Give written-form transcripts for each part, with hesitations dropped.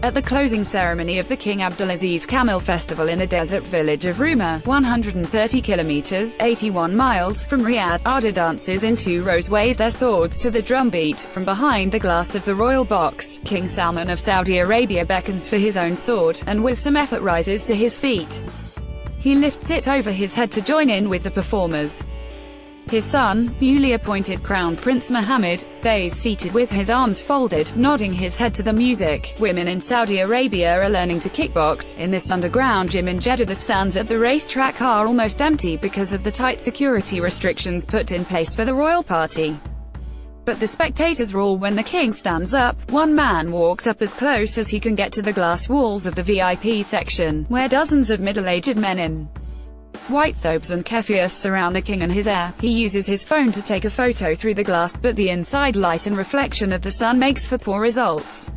At the closing ceremony of the King Abdulaziz Camel Festival in the desert village of Ruma, 130 kilometers (81 miles) from Riyadh, Ada dancers in 2 rows wave their swords to the drumbeat. From behind the glass of the royal box, King Salman of Saudi Arabia beckons for his own sword, and with some effort rises to his feet. He lifts it over his head to join in with the performers. His son, newly appointed Crown Prince Mohammed, stays seated with his arms folded, nodding his head to the music. Women in Saudi Arabia are learning to kickbox. In this underground gym in Jeddah, the stands at the racetrack are almost empty because of the tight security restrictions put in place for the royal party. But the spectators roar when the king stands up. One man walks up as close as he can get to the glass walls of the VIP section, where dozens of middle-aged men in white thobes and keffiyehs surround the king and his heir. He uses his phone to take a photo through the glass, but the inside light and reflection of the sun makes for poor results.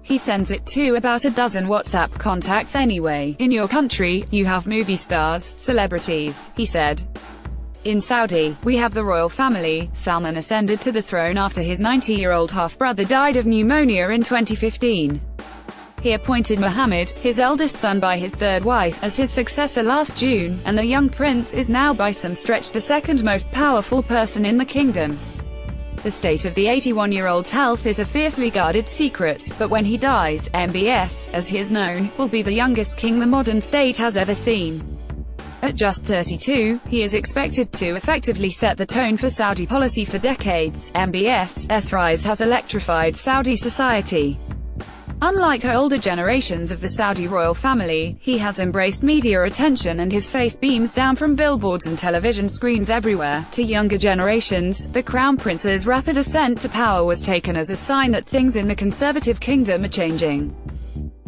He sends it to about a dozen WhatsApp contacts anyway. "In your country, you have movie stars, celebrities," he said. "In Saudi, we have the royal family." Salman ascended to the throne after his 90-year-old half-brother died of pneumonia in 2015. He appointed Mohammed, his eldest son by his third wife, as his successor last June, and the young prince is now by some stretch the second most powerful person in the kingdom. The state of the 81-year-old's health is a fiercely guarded secret, but when he dies, MBS, as he is known, will be the youngest king the modern state has ever seen. At just 32, he is expected to effectively set the tone for Saudi policy for decades. MBS's rise has electrified Saudi society. Unlike older generations of the Saudi royal family, he has embraced media attention and his face beams down from billboards and television screens everywhere. To younger generations, the crown prince's rapid ascent to power was taken as a sign that things in the conservative kingdom are changing.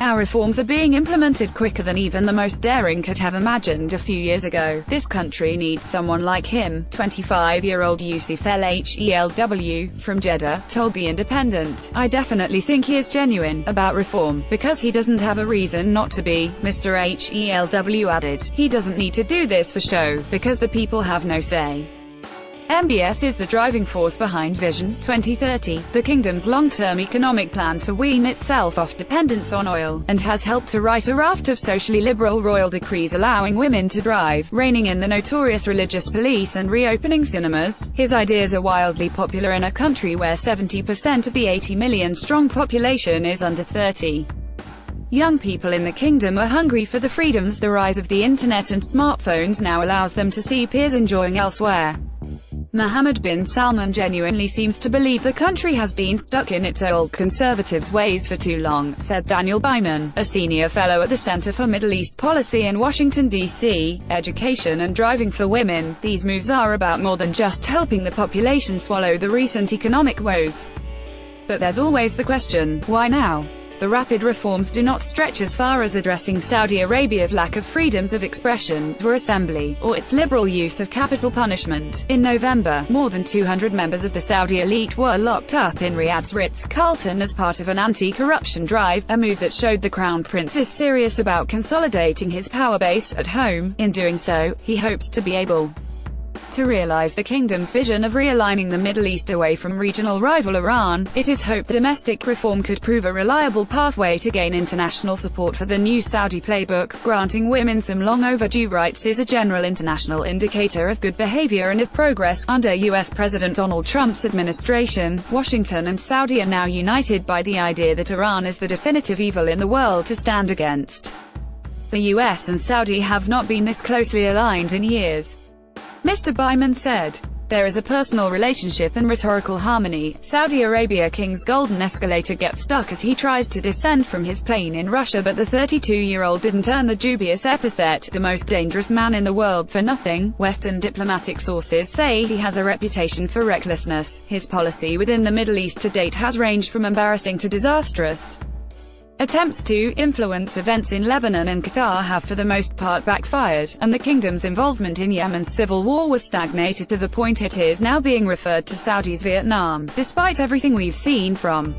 "Our reforms are being implemented quicker than even the most daring could have imagined a few years ago. This country needs someone like him," 25-year-old Yusuf Helw, from Jeddah, told The Independent. "I definitely think he is genuine about reform, because he doesn't have a reason not to be," Mr. Helw added. "He doesn't need to do this for show, because the people have no say." MBS is the driving force behind Vision 2030, the kingdom's long-term economic plan to wean itself off dependence on oil, and has helped to write a raft of socially liberal royal decrees allowing women to drive, reining in the notorious religious police and reopening cinemas. His ideas are wildly popular in a country where 70% of the 80 million-strong population is under 30. Young people in the kingdom are hungry for the freedoms the rise of the internet and smartphones now allows them to see peers enjoying elsewhere. Mohammed bin Salman genuinely seems to believe the country has been stuck in its old conservative ways for too long, said Daniel Byman, a senior fellow at the Center for Middle East Policy in Washington, D.C. Education and driving for women. These moves are about more than just helping the population swallow the recent economic woes. But there's always the question, why now? The rapid reforms do not stretch as far as addressing Saudi Arabia's lack of freedoms of expression, or assembly, or its liberal use of capital punishment. In November, more than 200 members of the Saudi elite were locked up in Riyadh's Ritz-Carlton as part of an anti-corruption drive, a move that showed the Crown Prince is serious about consolidating his power base at home. In doing so, he hopes to be able to realize the kingdom's vision of realigning the Middle East away from regional rival Iran. It is hoped domestic reform could prove a reliable pathway to gain international support for the new Saudi playbook. Granting women some long overdue rights is a general international indicator of good behavior and of progress. Under U.S. President Donald Trump's administration, Washington and Saudi are now united by the idea that Iran is the definitive evil in the world to stand against. The U.S. and Saudi have not been this closely aligned in years. Mr. Byman said, "There is a personal relationship and rhetorical harmony. Saudi Arabia King's golden escalator gets stuck as he tries to descend from his plane in Russia, but the 32-year-old didn't earn the dubious epithet, the most dangerous man in the world, for nothing." Western diplomatic sources say he has a reputation for recklessness. His policy within the Middle East to date has ranged from embarrassing to disastrous. Attempts to influence events in Lebanon and Qatar have for the most part backfired, and the kingdom's involvement in Yemen's civil war was stagnated to the point it is now being referred to Saudi's Vietnam. Despite everything we've seen from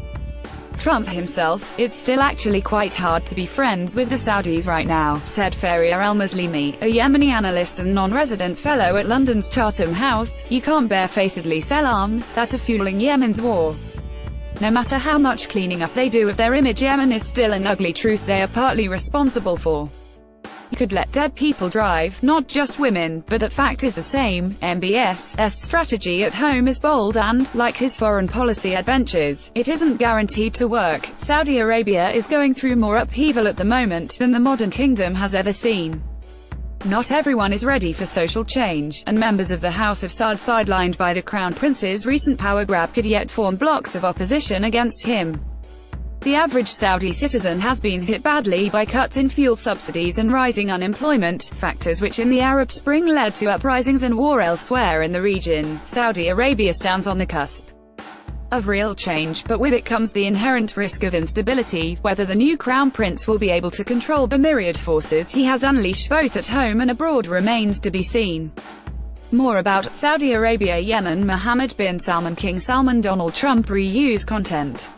Trump himself, it's still actually quite hard to be friends with the Saudis right now, said Faria al-Muslimi, a Yemeni analyst and non-resident fellow at London's Chatham House. "You can't barefacedly sell arms that are fueling Yemen's war. No matter how much cleaning up they do of their image, Yemen is still an ugly truth they are partly responsible for. You could let dead people drive, not just women, but that fact is the same. MBS's strategy at home is bold and, like his foreign policy adventures, it isn't guaranteed to work. Saudi Arabia is going through more upheaval at the moment than the modern kingdom has ever seen. Not everyone is ready for social change, and members of the House of Saud, sidelined by the Crown Prince's recent power grab, could yet form blocks of opposition against him. The average Saudi citizen has been hit badly by cuts in fuel subsidies and rising unemployment, factors which in the Arab Spring led to uprisings and war elsewhere in the region. Saudi Arabia stands on the cusp of real change, but with it comes the inherent risk of instability. Whether the new Crown Prince will be able to control the myriad forces he has unleashed both at home and abroad remains to be seen. More about Saudi Arabia, Yemen, Mohammed bin Salman, King Salman, Donald Trump reuse content.